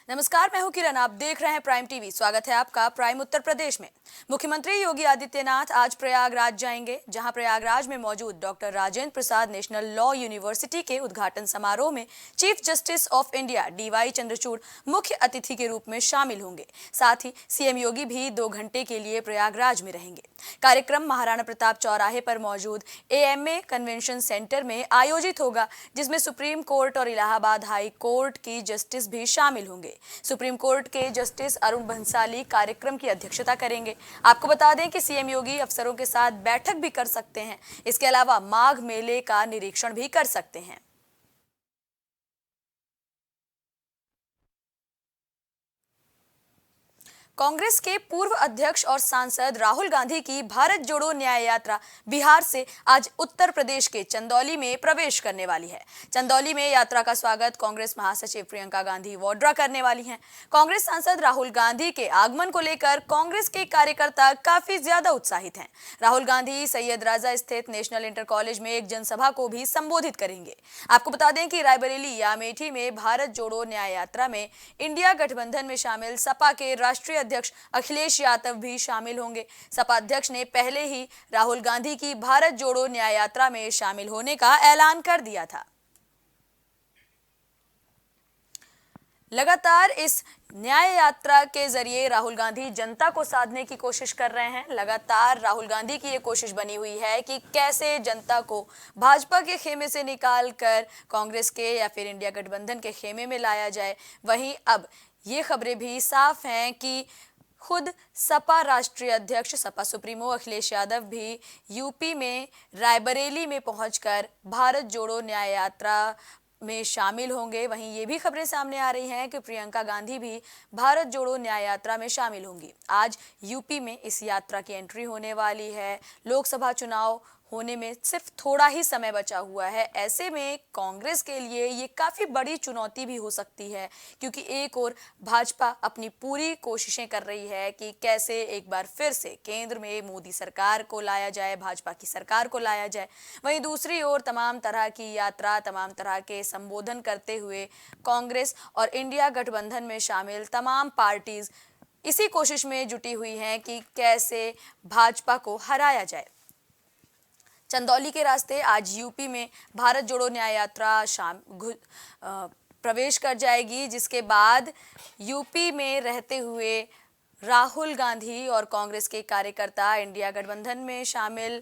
नमस्कार, मैं हूं किरण। आप देख रहे हैं प्राइम टीवी। स्वागत है आपका प्राइम उत्तर प्रदेश में। मुख्यमंत्री योगी आदित्यनाथ आज प्रयागराज जाएंगे, जहां प्रयागराज में मौजूद doctor Rajendra Prasad national law university के उद्घाटन समारोह में chief justice of India DY Chandrachud मुख्य अतिथि के रूप में शामिल होंगे। साथ ही CM योगी भी 2 घंटे के लिए प्रयागराज में रहेंगे। कार्यक्रम महाराणा प्रताप चौराहे पर मौजूद AMA कन्वेंशन सेंटर में आयोजित होगा, जिसमें सुप्रीम कोर्ट और इलाहाबाद हाई कोर्ट की जस्टिस भी शामिल होंगे। सुप्रीम कोर्ट के जस्टिस अरुण भंसाली कार्यक्रम की अध्यक्षता करेंगे। आपको बता दें कि CM योगी अफसरों के साथ बैठक भी कर सकते हैं। इसके अलावा माघ मेले का निरीक्षण भी कर सकते हैं। कांग्रेस के पूर्व अध्यक्ष और सांसद राहुल गांधी की भारत जोड़ो न्याय यात्रा बिहार से आज उत्तर प्रदेश के चंदौली में प्रवेश करने वाली है। चंदौली में यात्रा का स्वागत कांग्रेस महासचिव प्रियंका गांधी वाड्रा करने वाली हैं। कांग्रेस सांसद राहुल गांधी के आगमन को लेकर कांग्रेस के कार्यकर्ता काफी ज्यादा उत्साहित हैं। राहुल गांधी सैयद राजा स्थित नेशनल इंटर कॉलेज में एक जनसभा को भी संबोधित करेंगे। आपको बता दें कि रायबरेली या अमेठी में भारत जोड़ो न्याय यात्रा में इंडिया गठबंधन में शामिल सपा के राष्ट्रीय अध्यक्ष अखिलेश यादव भी शामिल होंगे। सपा अध्यक्ष ने पहले ही राहुल गांधी की भारत जोड़ो न्याय यात्रा में शामिल होने का ऐलान कर दिया था। लगातार इस न्याय यात्रा के जरिए राहुल गांधी जनता को साधने की कोशिश कर रहे हैं। लगातार राहुल गांधी की ये कोशिश बनी हुई है कि कैसे जनता को भाजपा के खेमे से निकालकर कांग्रेस के या फिर इंडिया गठबंधन के खेमे में लाया जाए। वहीं अब ये खबरें भी साफ हैं कि खुद सपा राष्ट्रीय अध्यक्ष सपा सुप्रीमो अखिलेश यादव भी यूपी में रायबरेली में पहुंचकर भारत जोड़ो न्याय यात्रा में शामिल होंगे। वहीं ये भी खबरें सामने आ रही हैं कि प्रियंका गांधी भी भारत जोड़ो न्याय यात्रा में शामिल होंगी। आज यूपी में इस यात्रा की एंट्री होने वाली है। लोकसभा चुनाव होने में सिर्फ थोड़ा ही समय बचा हुआ है। ऐसे में कांग्रेस के लिए ये काफ़ी बड़ी चुनौती भी हो सकती है, क्योंकि एक ओर भाजपा अपनी पूरी कोशिशें कर रही है कि कैसे एक बार फिर से केंद्र में मोदी सरकार को लाया जाए, भाजपा की सरकार को लाया जाए। वहीं दूसरी ओर तमाम तरह की यात्रा, तमाम तरह के संबोधन करते हुए कांग्रेस और इंडिया गठबंधन में शामिल तमाम पार्टीज इसी कोशिश में जुटी हुई हैं कि कैसे भाजपा को हराया जाए। चंदौली के रास्ते आज यूपी में भारत जोड़ो न्याय यात्रा प्रवेश कर जाएगी, जिसके बाद यूपी में रहते हुए राहुल गांधी और कांग्रेस के कार्यकर्ता, इंडिया गठबंधन में शामिल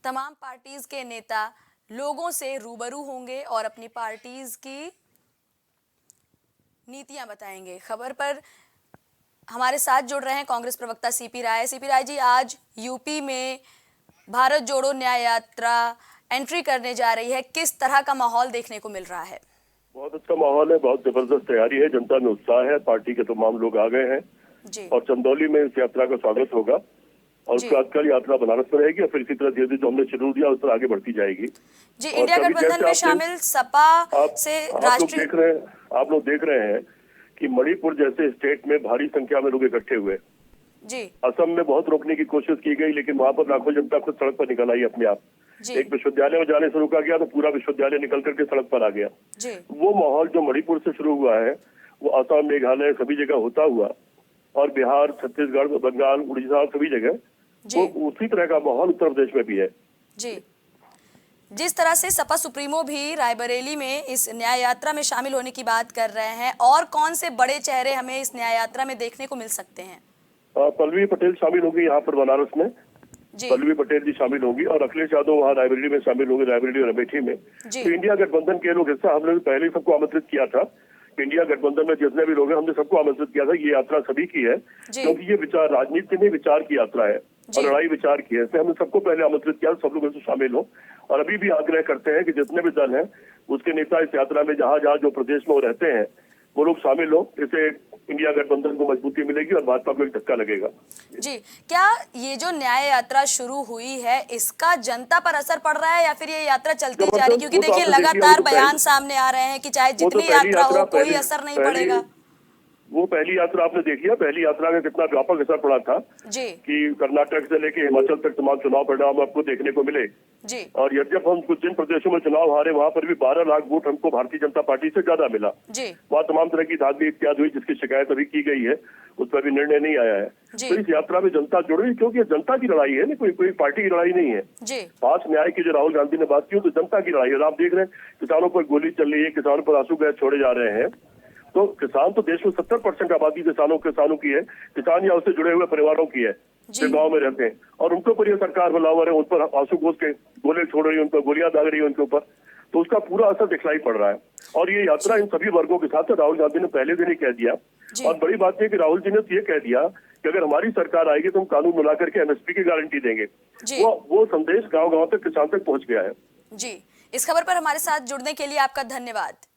तमाम पार्टीज के नेता लोगों से रूबरू होंगे और अपनी पार्टीज की नीतियां बताएंगे। खबर पर हमारे साथ जुड़ रहे हैं कांग्रेस प्रवक्ता CP राय। CP राय जी, आज यूपी में भारत जोड़ो न्याय यात्रा एंट्री करने जा रही है, किस तरह का माहौल देखने को मिल रहा है? बहुत अच्छा माहौल है, बहुत जबरदस्त तैयारी है, जनता में उत्साह है, पार्टी के तमाम लोग आ गए हैं जी। और चंदौली में इस यात्रा का स्वागत होगा और उसके बाद कल यात्रा बनारस में रहेगी और फिर इसी तरह धीरे धीरे जो हमने शेड्यूल दिया उस पर आगे बढ़ती जाएगी। जी, इंडिया गठबंधन में शामिल सपा से राष्ट्रीय आप लोग देख रहे हैं कि मणिपुर जैसे स्टेट में भारी संख्या में लोग इकट्ठे हुए जी। असम में बहुत रोकने की कोशिश की गई, लेकिन वहां पर लाखों जनता खुद सड़क पर निकल आई अपने आप। एक विश्वविद्यालय में जाने से रोका गया तो पूरा विश्वविद्यालय निकल करके सड़क पर आ गया जी। वो माहौल जो मणिपुर से शुरू हुआ है वो असम, मेघालय सभी जगह होता हुआ और बिहार, छत्तीसगढ़, बंगाल, उड़ीसा सभी जगह वो उसी तरह का माहौल उत्तर प्रदेश में भी है जी। जिस तरह से सपा सुप्रीमो भी रायबरेली में इस न्याय यात्रा में शामिल होने की बात कर रहे हैं, और कौन से बड़े चेहरे हमें इस न्याय यात्रा में देखने को मिल सकते हैं? पल्लवी पटेल शामिल होंगी यहाँ पर बनारस में। पल्लवी पटेल जी शामिल होंगी और अखिलेश यादव वहाँ रायबरेली में शामिल होंगे, रायबरेली और अमेठी में। तो इंडिया गठबंधन के लोग हिस्सा, हमने पहले ही सबको आमंत्रित किया था। इंडिया गठबंधन में जितने भी लोग हैं हमने सबको आमंत्रित किया था। ये यात्रा सभी की है क्योंकि ये विचार, राजनीति में विचार की यात्रा है और लड़ाई विचार की है, इसलिए हमने सबको पहले आमंत्रित किया, सब लोग इसमें शामिल हो। और अभी भी आग्रह करते हैं कि जितने भी दल हैं उसके नेता इस यात्रा में जहाँ जहाँ जो प्रदेश में वो रहते हैं वो लोग शामिल हो। इससे इंडिया गठबंधन को मजबूती मिलेगी और भाजपा को एक धक्का लगेगा। जी, क्या ये जो न्याय यात्रा शुरू हुई है इसका जनता पर असर पड़ रहा है या फिर ये यात्रा चलती जा रही है? क्योंकि देखिए लगातार बयान सामने आ रहे हैं कि चाहे जितनी यात्रा हो कोई असर नहीं पड़ेगा। वो पहली यात्रा आपने देखी है, पहली यात्रा का कितना व्यापक असर पड़ा था जी कि कर्नाटक से लेके हिमाचल तक तमाम चुनाव परिणाम आपको देखने को मिले। जी और जब हम कुछ जिन प्रदेशों में चुनाव हारे वहां पर भी 12 लाख वोट हमको भारतीय जनता पार्टी से ज्यादा मिला। जी वहाँ तमाम तरह की धांधली इत्यादि हुई जिसकी शिकायत अभी की गई है, उस पर भी निर्णय नहीं आया है। जी। तो इस यात्रा में जनता जुड़ रही, क्योंकि ये जनता की लड़ाई है ना, कोई पार्टी की लड़ाई नहीं है। जी पांच न्याय की जो राहुल गांधी ने बात की तो जनता की लड़ाई है। आप देख रहे हैं किसानों पर गोली चल रही है, किसानों पर आंसू गैस छोड़े जा रहे हैं। तो किसान तो देश में 70% आबादी किसानों की है, किसान या उससे जुड़े हुए परिवारों की है जी। जो गांव में रहते हैं, और उनके ऊपर ये सरकार हमलावर है, उन पर आंसू गैस के गोले छोड़ रही है, उन पर गोलियां दाग रही है उनके ऊपर। तो उसका पूरा असर दिखलाई पड़ रहा है। और ये यात्रा इन सभी वर्गों के साथ है। राहुल गांधी ने पहले दिन ही कह दिया, जी। और बड़ी बात है कि राहुल जी ने तो ये कह दिया कि अगर हमारी सरकार आएगी तो हम कानून बना करके एमएसपी की गारंटी देंगे। जी। वो संदेश गांव गांव तक किसान तक पहुंच गया है। जी, इस खबर पर हमारे साथ जुड़ने के लिए आपका धन्यवाद।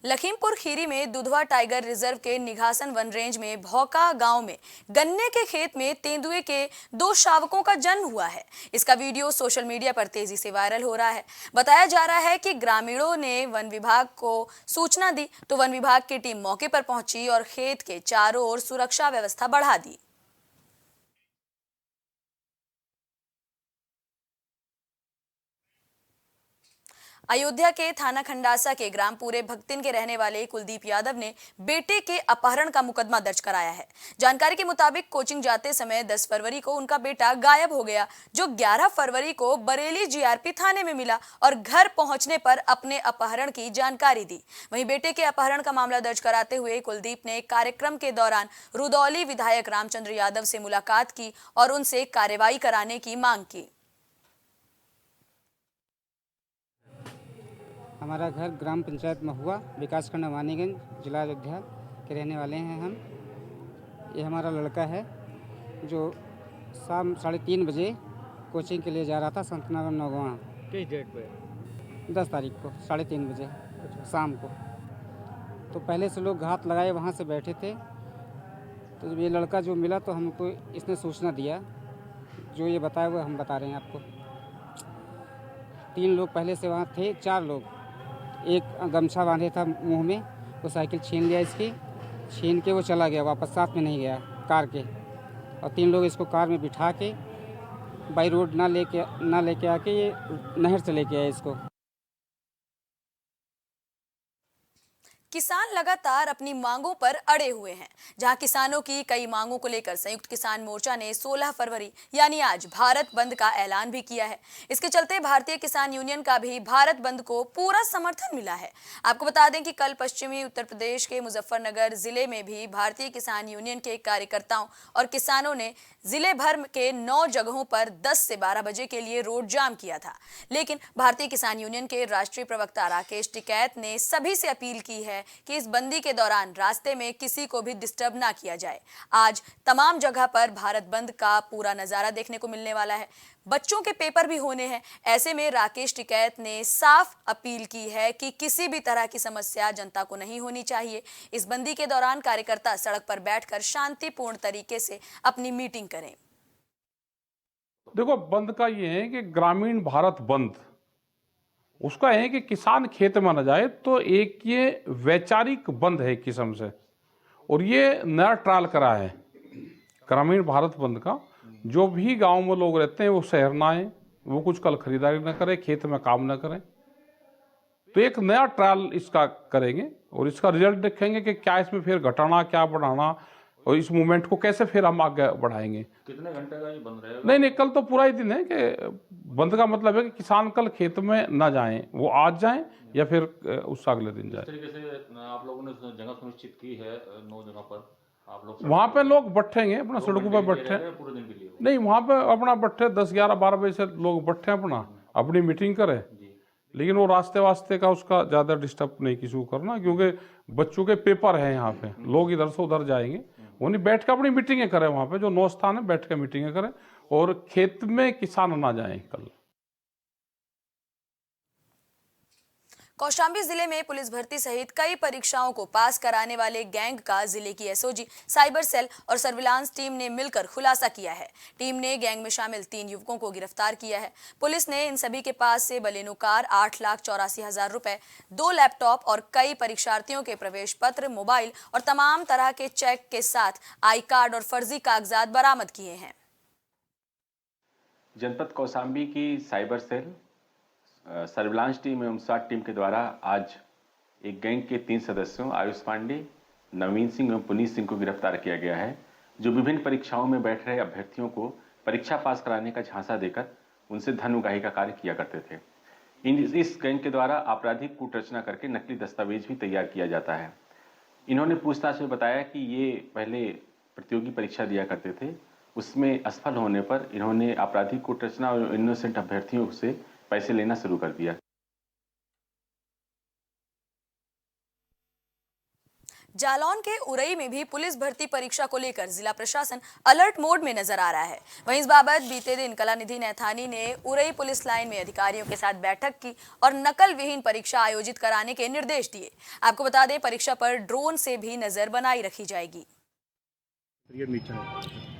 लखीमपुर खीरी में दुधवा टाइगर रिजर्व के निघासन वन रेंज में भौका गांव में गन्ने के खेत में तेंदुए के 2 शावकों का जन्म हुआ है। इसका वीडियो सोशल मीडिया पर तेजी से वायरल हो रहा है। बताया जा रहा है कि ग्रामीणों ने वन विभाग को सूचना दी तो वन विभाग की टीम मौके पर पहुंची और खेत के चारों ओर सुरक्षा व्यवस्था बढ़ा दी। अयोध्या के थाना खंडासा के ग्राम पूरे भक्तिन के रहने वाले कुलदीप यादव ने बेटे के अपहरण का मुकदमा दर्ज कराया है। जानकारी के मुताबिक कोचिंग जाते समय 10 फरवरी को उनका बेटा गायब हो गया, जो 11 फरवरी को बरेली जीआरपी थाने में मिला और घर पहुंचने पर अपने अपहरण की जानकारी दी। वहीं बेटे के अपहरण का मामला दर्ज कराते हुए कुलदीप ने कार्यक्रम के दौरान रुदौली विधायक रामचंद्र यादव से मुलाकात की और उनसे कार्रवाई कराने की मांग की। हमारा घर ग्राम पंचायत महुआ, विकासखंड वानीगंज, जिला अयोध्या के रहने वाले हैं हम। ये हमारा लड़का है जो शाम 3:30 बजे कोचिंग के लिए जा रहा था संतनगर नौगवां। किस डेट पे? 10 तारीख को 3:30 बजे शाम को। तो पहले से लोग घात लगाए वहाँ से बैठे थे। तो जब ये लड़का जो मिला तो हमको इसने सूचना दिया, जो ये बताया वो हम बता रहे हैं आपको। 3 लोग पहले से वहाँ थे, 4 लोग। एक गमछा बांधे था मुंह में, वो साइकिल छीन लिया इसकी, छीन के वो चला गया, वापस साथ में नहीं गया कार के। और 3 लोग इसको कार में बिठा के बाई रोड ना लेके आके ये नहर से लेके आए इसको। किसान लगातार अपनी मांगों पर अड़े हुए हैं। जहां किसानों की कई मांगों को लेकर संयुक्त किसान मोर्चा ने 16 फरवरी यानी आज भारत बंद का ऐलान भी किया है। इसके चलते भारतीय किसान यूनियन का भी भारत बंद को पूरा समर्थन मिला है। आपको बता दें कि कल पश्चिमी उत्तर प्रदेश के मुजफ्फरनगर जिले में भी भारतीय किसान यूनियन के कार्यकर्ताओं और किसानों ने जिले भर के 9 जगहों पर 10 से 12 बजे के लिए रोड जाम किया था। लेकिन भारतीय किसान यूनियन के राष्ट्रीय प्रवक्ता राकेश टिकैत ने सभी से अपील की है कि इस बंदी के दौरान रास्ते में किसी को भी डिस्टर्ब ना किया जाए। आज तमाम जगह पर भारत बंद का पूरा नजारा देखने को मिलने वाला है। बच्चों के पेपर भी होने हैं। ऐसे में राकेश टिकैत ने साफ अपील की है कि किसी भी तरह की समस्या जनता को नहीं होनी चाहिए। इस बंदी के दौरान कार्यकर्ता सड़क पर बैठकर शांतिपूर्ण तरीके से अपनी मीटिंग करें। देखो, बंद का ये है कि ग्रामीण भारत बंद, उसका है कि किसान खेत में न जाए, तो एक ये वैचारिक बंद है एक किस्म से। और ये नया ट्रायल करा है ग्रामीण भारत बंद का। जो भी गांव में लोग रहते हैं वो शहर ना आए, वो कुछ कल खरीदारी न करें, खेत में काम न करें। तो एक नया ट्रायल इसका करेंगे और इसका रिजल्ट देखेंगे कि क्या इसमें फिर घटाना, क्या बढ़ाना, और इस मूवमेंट को कैसे फिर हम आगे बढ़ाएंगे। कितने घंटे का ये बंद रहेगा? नहीं, कल तो पूरा ही दिन है। कि बंद का मतलब है कि किसान कल खेत में ना जाएं, वो आज जाएं या फिर उससे अगले दिन जाएं। इस तरीके से आप लोगों ने जगह सुनिश्चित की है 9 जगह पर आप लोग? वहाँ पे लोग बैठेंगे अपना, सड़कों पर बैठे पूरे दिन के लिए? नहीं, वहाँ पे अपना बैठे 10, 11, 12 बजे से लोग बैठे अपनी मीटिंग करें। लेकिन वो रास्ते वास्ते का उसका ज़्यादा डिस्टर्ब नहीं किसी को करना, क्योंकि बच्चों के पेपर हैं यहाँ पे, लोग इधर से उधर जाएंगे। वो नहीं, बैठ के अपनी मीटिंगें करें वहाँ पे, जो 9 स्थान है बैठ के मीटिंगें करें, और खेत में किसान ना जाएं कल। कौशाम्बी जिले में पुलिस भर्ती सहित कई परीक्षाओं को पास कराने वाले गैंग का जिले की एसओजी, साइबर सेल और सर्विलांस टीम ने मिलकर खुलासा किया है। टीम ने गैंग में शामिल 3 युवकों को गिरफ्तार किया है। पुलिस ने इन सभी के पास से बलेनो कार, 8,84,000 रुपए, 2 लैपटॉप और कई परीक्षार्थियों के प्रवेश पत्र, मोबाइल और तमाम तरह के चेक के साथ आई कार्ड और फर्जी कागजात बरामद किए हैं। जनपद कौशाम्बी की साइबर सेल, सर्विलांस टीम एवं स्वाट टीम के द्वारा आज एक गैंग के 3 सदस्यों आयुष पांडे, नवीन सिंह एवं पुनीत सिंह को गिरफ्तार किया गया है, जो विभिन्न परीक्षाओं में बैठ रहे अभ्यर्थियों को परीक्षा पास कराने का झांसा देकर उनसे धन उगाही का कार्य किया करते थे। इस गैंग के द्वारा आपराधिक कूटरचना करके नकली दस्तावेज भी तैयार किया जाता है। इन्होंने पूछताछ में बताया कि ये पहले प्रतियोगी परीक्षा दिया करते थे, उसमें असफल होने पर इन्होंने आपराधिक कूटरचना और इनोसेंट अभ्यर्थियों से पैसे लेना शुरू कर दिया। जालौन के उरई में भी पुलिस भर्ती परीक्षा को लेकर जिला प्रशासन अलर्ट मोड में नजर आ रहा है। वहीं इस बाबत बीते दिन कलानिधि नैथानी ने उरई पुलिस लाइन में अधिकारियों के साथ बैठक की और नकल विहीन परीक्षा आयोजित कराने के निर्देश दिए। आपको बता दें, परीक्षा पर ड्रोन से भी नजर बनाई रखी जाएगी।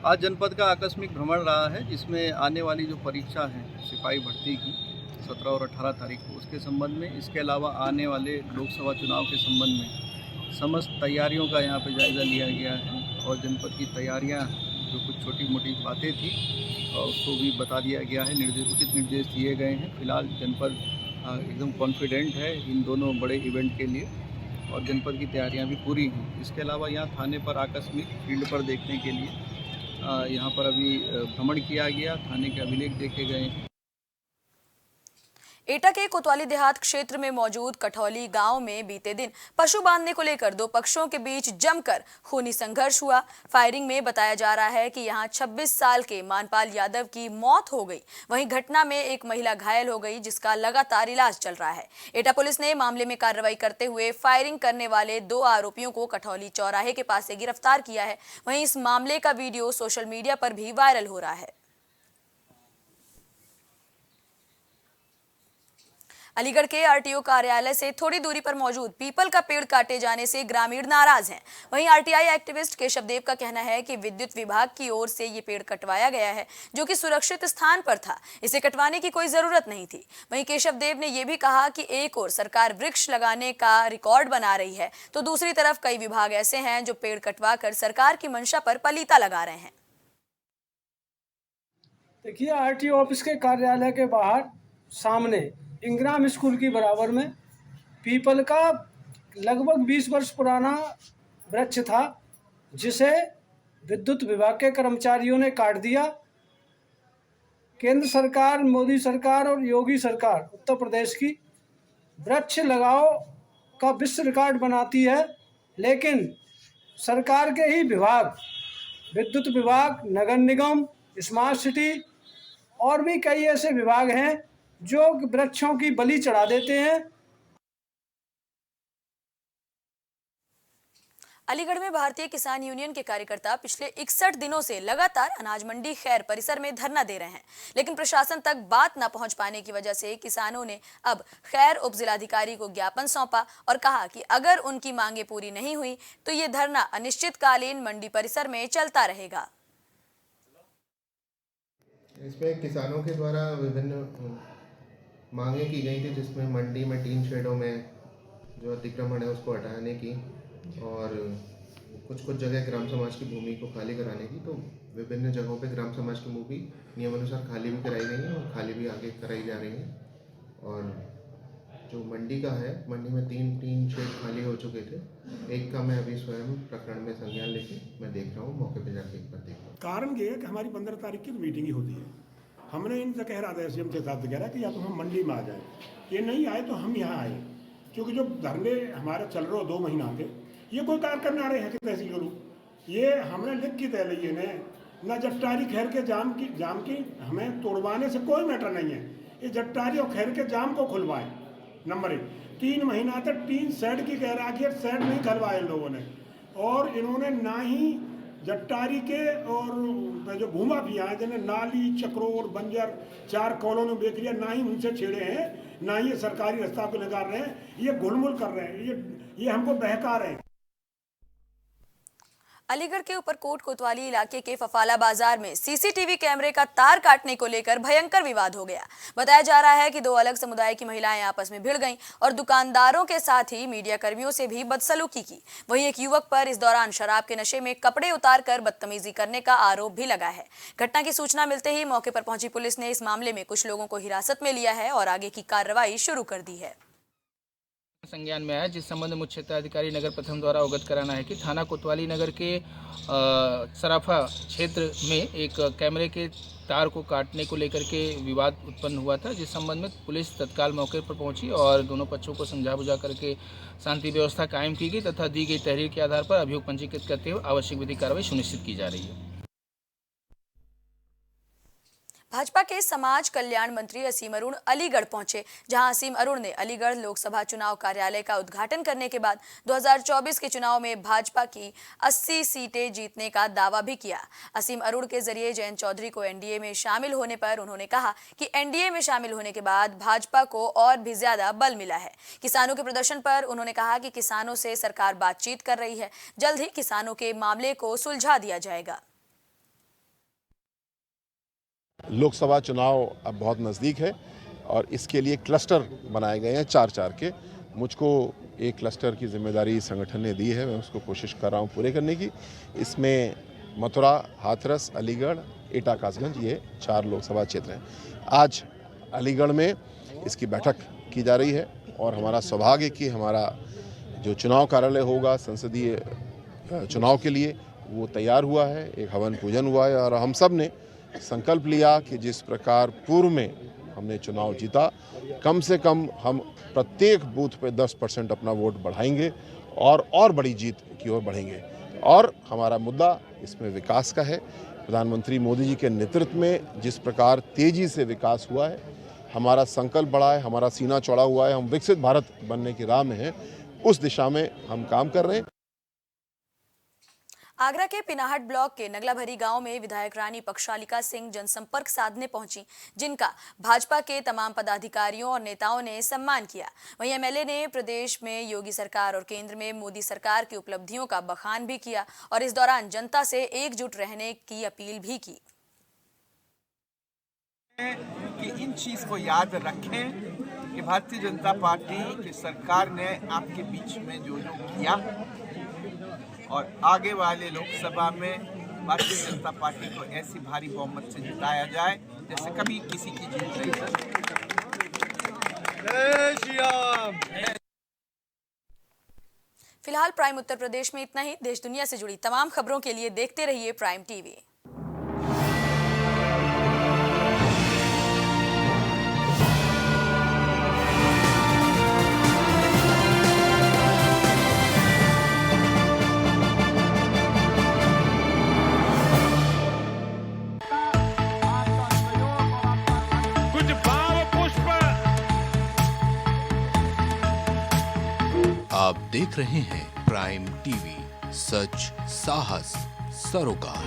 आज जनपद का आकस्मिक भ्रमण रहा है, जिसमें आने वाली जो परीक्षा है सिपाही भर्ती की 17 और 18 तारीख को, उसके संबंध में, इसके अलावा आने वाले लोकसभा चुनाव के संबंध में समस्त तैयारियों का यहाँ पे जायज़ा लिया गया है और जनपद की तैयारियाँ जो कुछ छोटी मोटी बातें थी उसको भी बता दिया गया है, उचित निर्देश दिए गए हैं। फिलहाल जनपद एकदम कॉन्फिडेंट है इन दोनों बड़े इवेंट के लिए और जनपद की तैयारियां भी पूरी हैं। इसके अलावा यहाँ थाने पर आकस्मिक फील्ड पर देखने के लिए यहाँ पर अभी भ्रमण किया गया, थाने के अभिलेख देखे गए हैं। एटा के कोतवाली देहात क्षेत्र में मौजूद कठौली गांव में बीते दिन पशु बांधने को लेकर 2 पक्षों के बीच जमकर खूनी संघर्ष हुआ। फायरिंग में बताया जा रहा है कि यहां 26 साल के मानपाल यादव की मौत हो गई। वहीं घटना में एक महिला घायल हो गई, जिसका लगातार इलाज चल रहा है। एटा पुलिस ने मामले में कार्रवाई करते हुए फायरिंग करने वाले 2 आरोपियों को कठौली चौराहे के पास से गिरफ्तार किया है। वहीं इस मामले का वीडियो सोशल मीडिया पर भी वायरल हो रहा है। अलीगढ़ के आरटीओ कार्यालय से थोड़ी दूरी पर मौजूद पीपल का पेड़ काटे जाने से ग्रामीण नाराज हैं। वहीं आरटीआई एक्टिविस्ट केशव देव का कहना है कि विद्युत विभाग की ओर से ये पेड़ कटवाया गया है, जो कि सुरक्षित स्थान पर था, इसे कटवाने की कोई जरूरत नहीं थी। वहीं केशव देव ने यह भी कहा कि एक ओर सरकार वृक्ष लगाने का रिकॉर्ड बना रही है, तो दूसरी तरफ कई विभाग ऐसे हैं जो पेड़ कटवा कर सरकार की मंशा पर पलीता लगा रहे हैं। देखिए, आरटीओ ऑफिस के कार्यालय के बाहर सामने इंग्राम स्कूल की बराबर में पीपल का लगभग 20 वर्ष पुराना वृक्ष था, जिसे विद्युत विभाग के कर्मचारियों ने काट दिया। केंद्र सरकार, मोदी सरकार और योगी सरकार उत्तर प्रदेश की वृक्ष लगाओ का विश्व रिकॉर्ड बनाती है, लेकिन सरकार के ही विभाग, विद्युत विभाग, नगर निगम, स्मार्ट सिटी और भी कई ऐसे विभाग हैं जो वृक्षों की बलि चढ़ा देते हैं। अलीगढ़ में भारतीय किसान यूनियन के कार्यकर्ता पिछले 61 दिनों से लगातार अनाज मंडी खैर परिसर में धरना दे रहे हैं, लेकिन प्रशासन तक बात न पहुंच पाने की वजह से किसानों ने अब खैर उप जिलाधिकारी को ज्ञापन सौंपा और कहा कि अगर उनकी मांगे पूरी नहीं हुई तो ये धरना अनिश्चितकालीन मंडी परिसर में चलता रहेगा। इसमें किसानों के द्वारा विभिन्न मांगे की गई थी, जिसमें मंडी में 3 शेडों में जो अतिक्रमण है उसको हटाने की और कुछ जगह ग्राम समाज की भूमि को खाली कराने की। तो विभिन्न जगहों पे ग्राम समाज की भूमि नियमानुसार खाली भी कराई गई है और खाली भी आगे कराई जा रही है। और जो मंडी का है, मंडी में 3 शेड खाली हो चुके थे। एक का मैं अभी स्वयं प्रकरण में संज्ञान लेके मैं देख रहा हूँ, मौके पर जाके एक बार देख रहा हूँ। कारण ये है कि हमारी 15 तारीख की मीटिंग ही होती है। हमने इनसे कह रहा था, एसडीएम के साथ कह रहा कि या तो हम मंडी में आ जाए, ये नहीं आए तो हम यहाँ आए, क्योंकि जो धरने हमारे चल रहे हो 2 महीना के, ये कोई कार्य करने आ रहे हैं कि तहसील करूँ। ये हमने लिख की तय ली है न जट्टारी खैर के जाम की हमें तोड़वाने से कोई मैटर नहीं है। ये जट्टारी और खैर के जाम को खुलवाएं। नंबर 1, 3 महीना तक 3 शेड की कह रहा कि शेड नहीं खुलवाए इन लोगों ने, और इन्होंने ना ही जट्टारी के और जो भूमा भी हैं जिन्हें नाली चक्रोर बंजर 4 कॉलोनी बेच लिया, ना ही उनसे छेड़े हैं, ना ही ये सरकारी रास्ता को निकाल रहे हैं, ये घुलमुल कर रहे हैं, ये हमको बहका रहे हैं। अलीगढ़ के ऊपरकोट कोतवाली इलाके के फफाला बाजार में सीसीटीवी कैमरे का तार काटने को लेकर भयंकर विवाद हो गया। बताया जा रहा है कि 2 अलग समुदाय की महिलाएं आपस में भिड़ गईं और दुकानदारों के साथ ही मीडिया कर्मियों से भी बदसलूकी की। वहीं एक युवक पर इस दौरान शराब के नशे में कपड़े उतारकर बदतमीजी करने का आरोप भी लगा है। घटना की सूचना मिलते ही मौके पर पहुंची पुलिस ने इस मामले में कुछ लोगों को हिरासत में लिया है और आगे की कार्रवाई शुरू कर दी है। संज्ञान में आया, जिस संबंध में मुख्य क्षेत्राधिकारी नगर प्रथम द्वारा अवगत कराना है कि थाना कोतवाली नगर के सराफा क्षेत्र में एक कैमरे के तार को काटने को लेकर के विवाद उत्पन्न हुआ था, जिस संबंध में पुलिस तत्काल मौके पर पहुंची और दोनों पक्षों को समझा बुझा करके शांति व्यवस्था कायम की गई तथा दी गई तहरीर के आधार पर अभियोग पंजीकृत करते हुए आवश्यक विधिक कार्रवाई सुनिश्चित की जा रही है। भाजपा के समाज कल्याण मंत्री असीम अरुण अलीगढ़ पहुंचे, जहां असीम अरुण ने अलीगढ़ लोकसभा चुनाव कार्यालय का उद्घाटन करने के बाद 2024 के चुनाव में भाजपा की 80 सीटें जीतने का दावा भी किया। असीम अरुण के जरिए जयंत चौधरी को एनडीए में शामिल होने पर उन्होंने कहा कि एनडीए में शामिल होने के बाद भाजपा को और भी ज्यादा बल मिला है। किसानों के प्रदर्शन पर उन्होंने कहा कि किसानों से सरकार बातचीत कर रही है, जल्द ही किसानों के मामले को सुलझा दिया जाएगा। लोकसभा चुनाव अब बहुत नज़दीक है और इसके लिए क्लस्टर बनाए गए हैं 4-4 के। मुझको एक क्लस्टर की जिम्मेदारी संगठन ने दी है, मैं उसको कोशिश कर रहा हूँ पूरे करने की। इसमें मथुरा, हाथरस, अलीगढ़, एटा कासगंज, ये 4 लोकसभा क्षेत्र हैं। आज अलीगढ़ में इसकी बैठक की जा रही है और हमारा सौभाग्य कि हमारा जो चुनाव कार्यालय होगा संसदीय चुनाव के लिए वो तैयार हुआ है, एक हवन पूजन हुआ है और हम सब ने संकल्प लिया कि जिस प्रकार पूर्व में हमने चुनाव जीता, कम से कम हम प्रत्येक बूथ पे 10% अपना वोट बढ़ाएंगे और बड़ी जीत की ओर बढ़ेंगे। और हमारा मुद्दा इसमें विकास का है। प्रधानमंत्री मोदी जी के नेतृत्व में जिस प्रकार तेजी से विकास हुआ है, हमारा संकल्प बड़ा है, हमारा सीना चौड़ा हुआ है, हम विकसित भारत बनने की राह में हैं, उस दिशा में हम काम कर रहे हैं। आगरा के पिनाहट ब्लॉक के नगलाभरी गांव में विधायक रानी पक्षालिका सिंह जनसंपर्क साधने पहुंची, जिनका भाजपा के तमाम पदाधिकारियों और नेताओं ने सम्मान किया। वहीं एमएलए ने प्रदेश में योगी सरकार और केंद्र में मोदी सरकार की उपलब्धियों का बखान भी किया और इस दौरान जनता से एकजुट रहने की अपील भी की। कि इन चीज को याद रखें कि भारतीय जनता पार्टी की सरकार ने आपके बीच में जो किया और आगे वाले लोकसभा में भारतीय जनता पार्टी को ऐसी भारी बहुमत से जिताया जाए जैसे कभी किसी की जीत नहीं है। फिलहाल प्राइम उत्तर प्रदेश में इतना ही। देश दुनिया से जुड़ी तमाम खबरों के लिए देखते रहिए प्राइम टीवी। आप देख रहे हैं प्राइम टीवी, सच साहस सरोकार।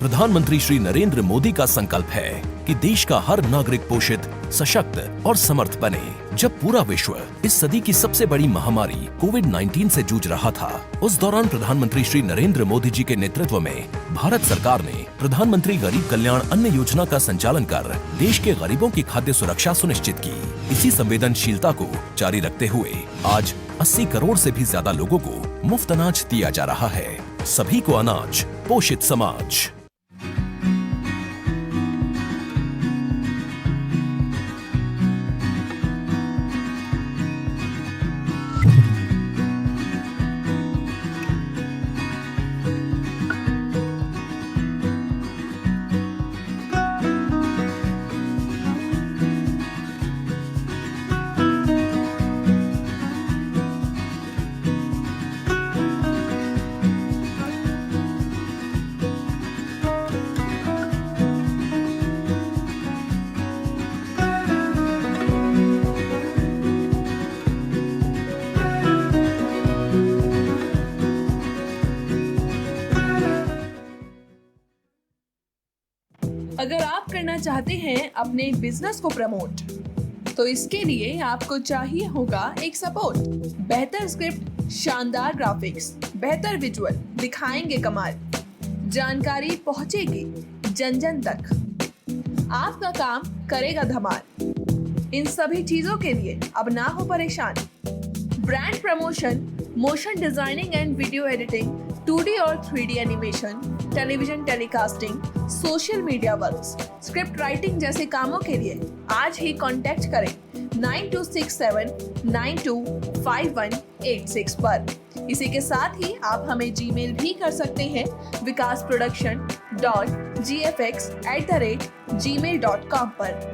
प्रधानमंत्री श्री नरेंद्र मोदी का संकल्प है कि देश का हर नागरिक पोषित, सशक्त और समर्थ बने। जब पूरा विश्व इस सदी की सबसे बड़ी महामारी कोविड-19 से जूझ रहा था, उस दौरान प्रधानमंत्री श्री नरेंद्र मोदी जी के नेतृत्व में भारत सरकार ने प्रधानमंत्री गरीब कल्याण अन्न योजना का संचालन कर देश के गरीबों की खाद्य सुरक्षा सुनिश्चित की। इसी संवेदनशीलता को जारी रखते हुए आज 80 करोड़ से भी ज्यादा लोगों को मुफ्त अनाज दिया जा रहा है। सभी को अनाज, पोषित समाज। अगर आप करना चाहते हैं अपने बिजनेस को प्रमोट, तो इसके लिए आपको चाहिए होगा एक सपोर्ट। बेहतर स्क्रिप्ट, शानदार ग्राफिक्स, बेहतर विजुअल, दिखाएंगे कमाल, जानकारी पहुंचेगी जन जन तक, आपका काम करेगा धमाल। इन सभी चीजों के लिए अब ना हो परेशान। Brand promotion, motion designing and video editing, 2D और 3D animation, television telecasting, social media works, script writing जैसे कामों के लिए आज ही कांटेक्ट करें 9267925186 पर। इसी के साथ ही आप हमें जीमेल भी कर सकते हैं vikasproduction.gfx@gmail.com पर।